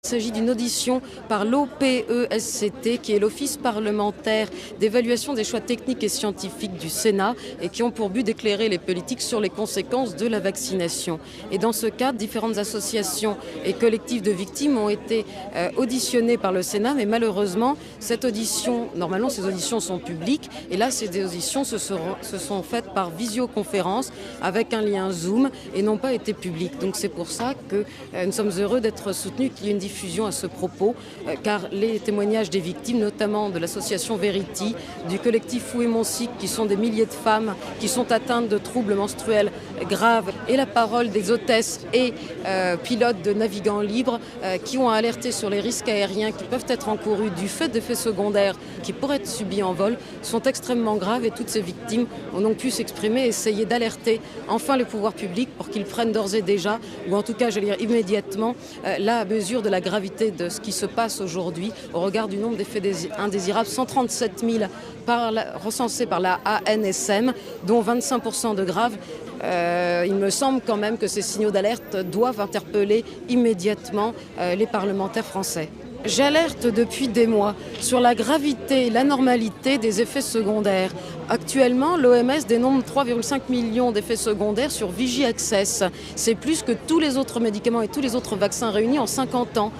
Il s'agit d'une audition par l'OPESCT, qui est l'Office parlementaire d'évaluation des choix techniques et scientifiques du Sénat, et qui ont pour but d'éclairer les politiques sur les conséquences de la vaccination. Et dans ce cadre, différentes associations et collectifs de victimes ont été auditionnés par le Sénat, mais malheureusement, normalement ces auditions sont publiques, et là ces auditions se sont faites par visioconférence avec un lien Zoom et n'ont pas été publiques. Donc c'est pour ça que nous sommes heureux d'être soutenus qu'il y ait une diffusion à ce propos, car les témoignages des victimes, notamment de l'association Verity, du collectif Fou et Mon Cycle, qui sont des milliers de femmes qui sont atteintes de troubles menstruels graves, et la parole des hôtesses et pilotes de navigants libres qui ont alerté sur les risques aériens qui peuvent être encourus du fait d'effets secondaires qui pourraient être subis en vol, sont extrêmement graves, et toutes ces victimes ont donc pu s'exprimer et essayer d'alerter enfin les pouvoirs publics pour qu'ils prennent d'ores et déjà, ou en tout cas, j'allais dire immédiatement, la mesure de la gravité de ce qui se passe aujourd'hui au regard du nombre d'effets indésirables. 137 000 recensés par la ANSM, dont 25% de graves. Il me semble quand même que ces signaux d'alerte doivent interpeller immédiatement les parlementaires français. J'alerte depuis des mois sur la gravité et l'anormalité des effets secondaires. Actuellement, l'OMS dénombre 3,5 millions d'effets secondaires sur Vigi-Access. C'est plus que tous les autres médicaments et tous les autres vaccins réunis en 50 ans.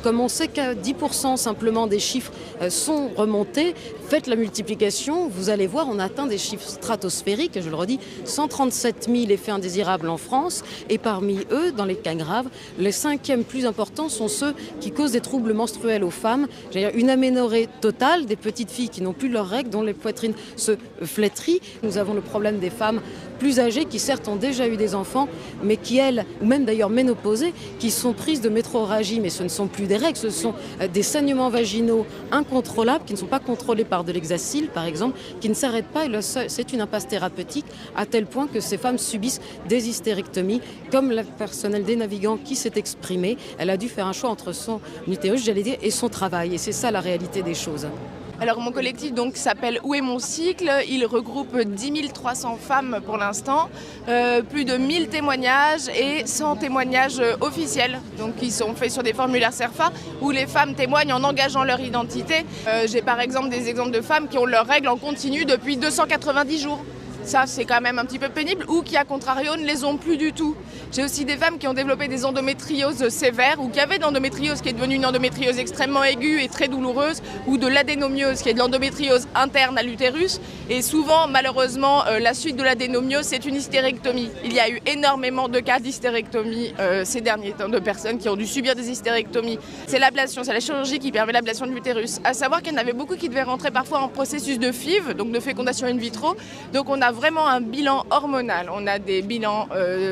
Comme on sait qu'à 10% simplement des chiffres sont remontés, faites la multiplication, vous allez voir, on atteint des chiffres stratosphériques, je le redis, 137 000 effets indésirables en France, et parmi eux, dans les cas graves, les 5e plus importants sont ceux qui causent des troubles menstruels aux femmes, c'est-à-dire une aménorrhée totale, des petites filles qui n'ont plus leurs règles, dont les poitrines se flétrissent. Nous avons le problème des femmes plus âgées qui certes ont déjà eu des enfants, mais qui elles, ou même d'ailleurs ménopausées, qui sont prises de métrorragie, mais ce ne sont plus des règles, ce sont des saignements vaginaux incontrôlables qui ne sont pas contrôlés par de l'hexacil par exemple, qui ne s'arrêtent pas, et c'est une impasse thérapeutique à tel point que ces femmes subissent des hystérectomies, comme le personnel des navigants qui s'est exprimé. Elle a dû faire un choix entre son utérus, j'allais dire, et son travail, et c'est ça la réalité des choses. Alors mon collectif donc s'appelle Où est mon cycle ? Il regroupe 10 300 femmes pour l'instant, plus de 1000 témoignages et 100 témoignages officiels, donc qui sont faits sur des formulaires CERFA où les femmes témoignent en engageant leur identité. J'ai par exemple des exemples de femmes qui ont leurs règles en continu depuis 290 jours. Ça, c'est quand même un petit peu pénible, ou qui, à contrario, ne les ont plus du tout. J'ai aussi des femmes qui ont développé des endométrioses sévères, ou qui avaient de l'endométriose qui est devenue une endométriose extrêmement aiguë et très douloureuse, ou de l'adénomiose qui est de l'endométriose interne à l'utérus. Et souvent, malheureusement, la suite de l'adénomiose, c'est une hystérectomie. Il y a eu énormément de cas d'hystérectomie ces derniers temps, de personnes qui ont dû subir des hystérectomies. C'est l'ablation, c'est la chirurgie qui permet l'ablation de l'utérus. À savoir qu'il y en avait beaucoup qui devaient rentrer parfois en processus de FIV, donc de fécondation in vitro. Donc on a vraiment un bilan hormonal, on a des bilans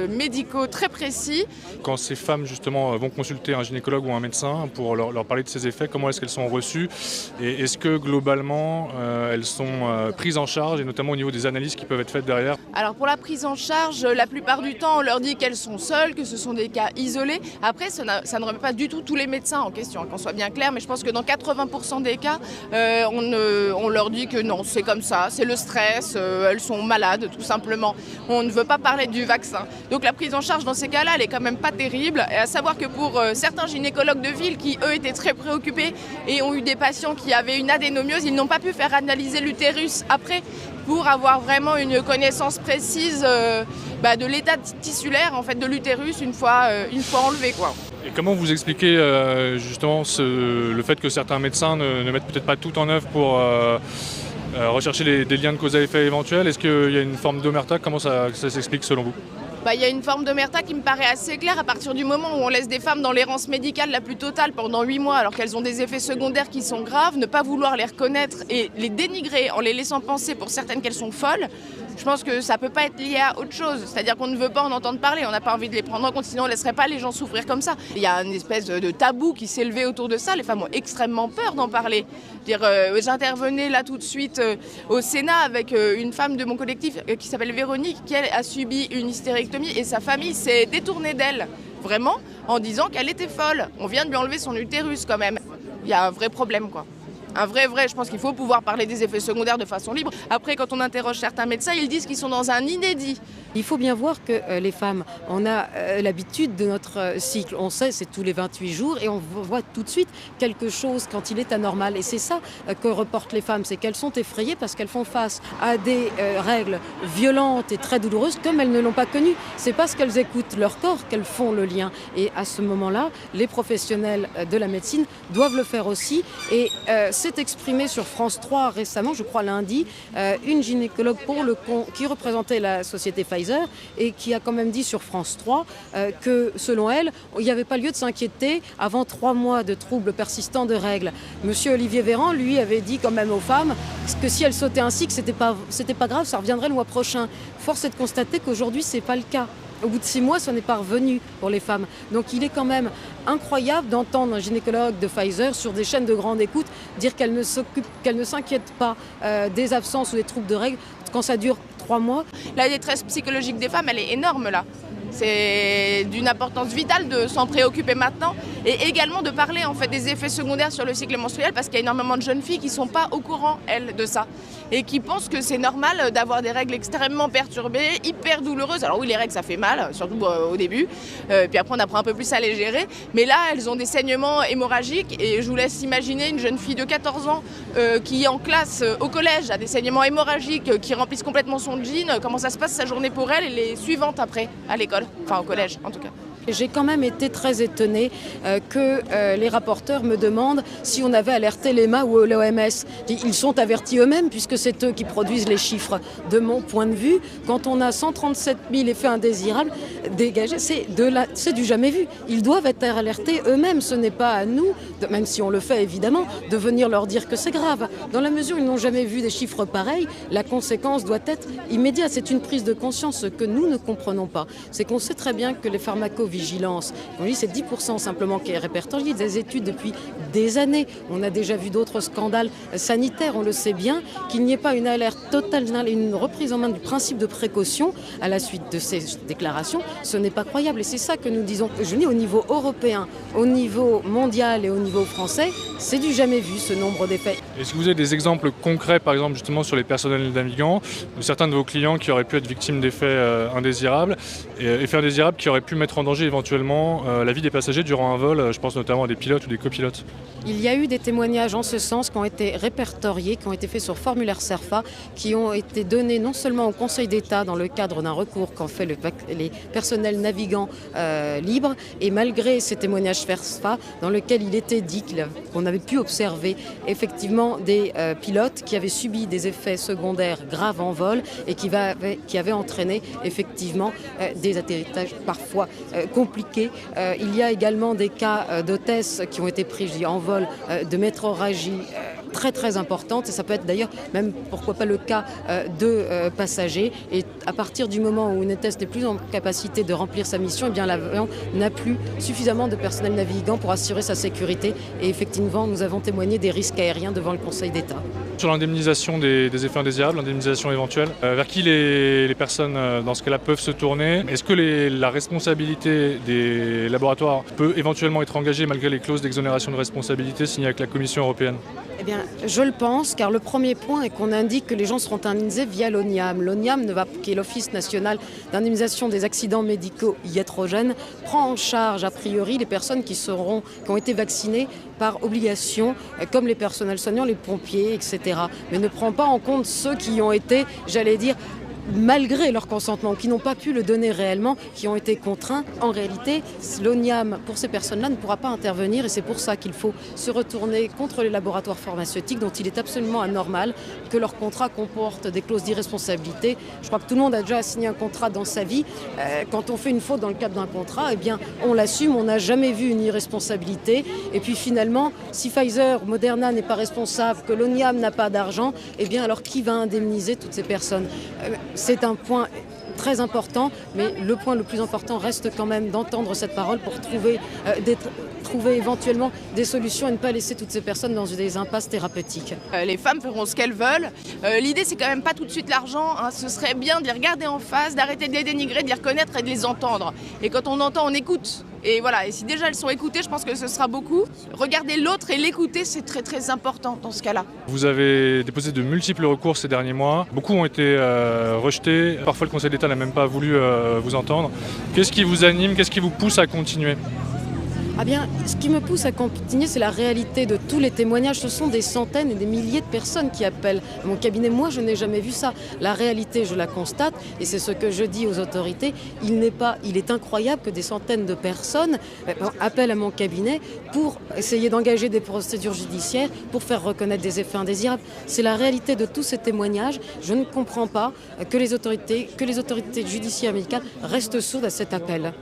médicaux très précis. Quand ces femmes justement vont consulter un gynécologue ou un médecin pour leur parler de ces effets, comment est-ce qu'elles sont reçues et est-ce que globalement elles sont prises en charge, et notamment au niveau des analyses qui peuvent être faites derrière? Alors pour la prise en charge, la plupart du temps on leur dit qu'elles sont seules, que ce sont des cas isolés. Après ça ne remet pas du tout tous les médecins en question, qu'on soit bien clair, mais je pense que dans 80% des cas on leur dit que non, c'est comme ça, c'est le stress, elles sont malades tout simplement. On ne veut pas parler du vaccin. Donc la prise en charge dans ces cas-là, elle est quand même pas terrible. Et à savoir que pour certains gynécologues de ville qui eux étaient très préoccupés et ont eu des patients qui avaient une adénomiose, ils n'ont pas pu faire analyser l'utérus après pour avoir vraiment une connaissance précise de l'état tissulaire en fait de l'utérus une fois enlevé quoi. Et comment vous expliquez justement le fait que certains médecins ne mettent peut-être pas tout en œuvre pour rechercher des liens de cause à effet éventuels? Est-ce qu'il y a une forme d'omerta? Comment ça s'explique selon vous? Il y a une forme d'omerta qui me paraît assez claire à partir du moment où on laisse des femmes dans l'errance médicale la plus totale pendant 8 mois alors qu'elles ont des effets secondaires qui sont graves, ne pas vouloir les reconnaître et les dénigrer en les laissant penser pour certaines qu'elles sont folles. Je pense que ça ne peut pas être lié à autre chose, c'est-à-dire qu'on ne veut pas en entendre parler, on n'a pas envie de les prendre en compte, sinon on ne laisserait pas les gens souffrir comme ça. Il y a une espèce de tabou qui s'est levé autour de ça, les femmes ont extrêmement peur d'en parler. J'intervenais là tout de suite au Sénat avec une femme de mon collectif qui s'appelle Véronique, qui elle, a subi une hystérectomie et sa famille s'est détournée d'elle, vraiment, en disant qu'elle était folle. On vient de lui enlever son utérus quand même. Il y a un vrai problème quoi. un vrai, je pense qu'il faut pouvoir parler des effets secondaires de façon libre. Après, quand on interroge certains médecins, ils disent qu'ils sont dans un inédit. Il faut bien voir que les femmes, on a l'habitude de notre cycle. On sait, c'est tous les 28 jours et on voit tout de suite quelque chose quand il est anormal. Et c'est ça que reportent les femmes, c'est qu'elles sont effrayées parce qu'elles font face à des règles violentes et très douloureuses comme elles ne l'ont pas connues. C'est parce qu'elles écoutent leur corps qu'elles font le lien. Et à ce moment-là, les professionnels de la médecine doivent le faire aussi. Et s'est exprimé sur France 3 récemment, je crois lundi, une gynécologue qui représentait la société Pfizer et qui a quand même dit sur France 3 que selon elle, il n'y avait pas lieu de s'inquiéter avant 3 mois de troubles persistants de règles. Monsieur Olivier Véran, lui, avait dit quand même aux femmes que si elles sautaient un cycle, c'était pas grave, ça reviendrait le mois prochain. Force est de constater qu'aujourd'hui, c'est pas le cas. Au bout de 6 mois, ce n'est pas revenu pour les femmes. Donc il est quand même incroyable d'entendre un gynécologue de Pfizer sur des chaînes de grande écoute dire qu'elle ne s'inquiète pas des absences ou des troubles de règles quand ça dure 3 mois. La détresse psychologique des femmes, elle est énorme là. C'est d'une importance vitale de s'en préoccuper maintenant et également de parler en fait des effets secondaires sur le cycle menstruel parce qu'il y a énormément de jeunes filles qui ne sont pas au courant, elles, de ça et qui pensent que c'est normal d'avoir des règles extrêmement perturbées, hyper douloureuses. Alors oui, les règles ça fait mal, surtout au début, puis après on apprend un peu plus à les gérer, mais là elles ont des saignements hémorragiques et je vous laisse imaginer une jeune fille de 14 ans qui en classe au collège a des saignements hémorragiques qui remplissent complètement son jean, comment ça se passe sa journée pour elle et les suivantes après à l'école. Enfin, au collège, en tout cas. J'ai quand même été très étonnée que les rapporteurs me demandent si on avait alerté l'EMA ou l'OMS. Ils sont avertis eux-mêmes puisque c'est eux qui produisent les chiffres. De mon point de vue, quand on a 137 000 effets indésirables dégagés, c'est du jamais vu. Ils doivent être alertés eux-mêmes. Ce n'est pas à nous, même si on le fait évidemment, de venir leur dire que c'est grave. Dans la mesure où ils n'ont jamais vu des chiffres pareils, la conséquence doit être immédiate. C'est une prise de conscience. Ce que nous ne comprenons pas, c'est qu'on sait très bien que les pharmacovigilance, on dit c'est 10% simplement qui est répertorié, des études depuis des années. On a déjà vu d'autres scandales sanitaires, on le sait bien, qu'il n'y ait pas une alerte totale, une reprise en main du principe de précaution à la suite de ces déclarations, ce n'est pas croyable. Et c'est ça que nous disons. Je dis au niveau européen, au niveau mondial et au niveau français, c'est du jamais vu ce nombre d'effets. Est-ce que vous avez des exemples concrets, par exemple justement sur les personnels navigants, de certains de vos clients qui auraient pu être victimes d'effets indésirables, et effets indésirables qui auraient pu mettre en danger éventuellement la vie des passagers durant un vol, je pense notamment à des pilotes ou des copilotes? Il y a eu des témoignages en ce sens qui ont été répertoriés, qui ont été faits sur formulaire CERFA, qui ont été donnés non seulement au Conseil d'État dans le cadre d'un recours qu'ont fait les personnels navigants libres, et malgré ces témoignages CERFA dans lesquels il était dit qu'on avait pu observer effectivement des pilotes qui avaient subi des effets secondaires graves en vol et qui avaient entraîné effectivement des atterrissages parfois compliqués. Il y a également des cas d'hôtesses qui ont été prises en vol de métrorragie très très importante et ça peut être d'ailleurs même pourquoi pas le cas de passagers et à partir du moment où une hôtesse n'est plus en capacité de remplir sa mission, eh bien l'avion n'a plus suffisamment de personnel navigant pour assurer sa sécurité et effectivement nous avons témoigné des risques aériens devant le Conseil d'État. Sur l'indemnisation des effets indésirables, l'indemnisation éventuelle, vers qui les personnes dans ce cas-là peuvent se tourner? Est-ce que la responsabilité des laboratoires peut éventuellement être engagée malgré les clauses d'exonération de responsabilité signées avec la Commission européenne? Eh bien, je le pense, car le premier point est qu'on indique que les gens seront indemnisés via l'ONIAM. L'ONIAM, qui est l'Office national d'indemnisation des accidents médicaux iatrogènes, prend en charge a priori les personnes qui ont été vaccinées par obligation, comme les personnels soignants, les pompiers, etc. Mais ne prend pas en compte ceux qui ont été, j'allais dire, malgré leur consentement, qui n'ont pas pu le donner réellement, qui ont été contraints. En réalité, l'ONIAM, pour ces personnes-là, ne pourra pas intervenir et c'est pour ça qu'il faut se retourner contre les laboratoires pharmaceutiques dont il est absolument anormal que leur contrat comporte des clauses d'irresponsabilité. Je crois que tout le monde a déjà signé un contrat dans sa vie. Quand on fait une faute dans le cadre d'un contrat, eh bien, on l'assume, on n'a jamais vu une irresponsabilité. Et puis finalement, si Pfizer, Moderna n'est pas responsable, que l'ONIAM n'a pas d'argent, eh bien alors qui va indemniser toutes ces personnes? C'est un point très important, mais le point le plus important reste quand même d'entendre cette parole pour trouver éventuellement des solutions et ne pas laisser toutes ces personnes dans des impasses thérapeutiques. Les femmes feront ce qu'elles veulent. L'idée, c'est quand même pas tout de suite l'argent. Ce serait bien de les regarder en face, d'arrêter de les dénigrer, de les reconnaître et de les entendre. Et quand on entend, on écoute. Et voilà, et si déjà elles sont écoutées, je pense que ce sera beaucoup. Regarder l'autre et l'écouter, c'est très très important dans ce cas-là. Vous avez déposé de multiples recours ces derniers mois. Beaucoup ont été rejetés. Parfois, le Conseil d'État n'a même pas voulu vous entendre. Qu'est-ce qui vous anime? Qu'est-ce qui vous pousse à continuer? Ah bien, ce qui me pousse à continuer, c'est la réalité de tous les témoignages. Ce sont des centaines et des milliers de personnes qui appellent à mon cabinet. Moi, je n'ai jamais vu ça. La réalité, je la constate, et c'est ce que je dis aux autorités. Il est incroyable que des centaines de personnes appellent à mon cabinet pour essayer d'engager des procédures judiciaires pour faire reconnaître des effets indésirables. C'est la réalité de tous ces témoignages. Je ne comprends pas que les autorités judiciaires médicales restent sourdes à cet appel.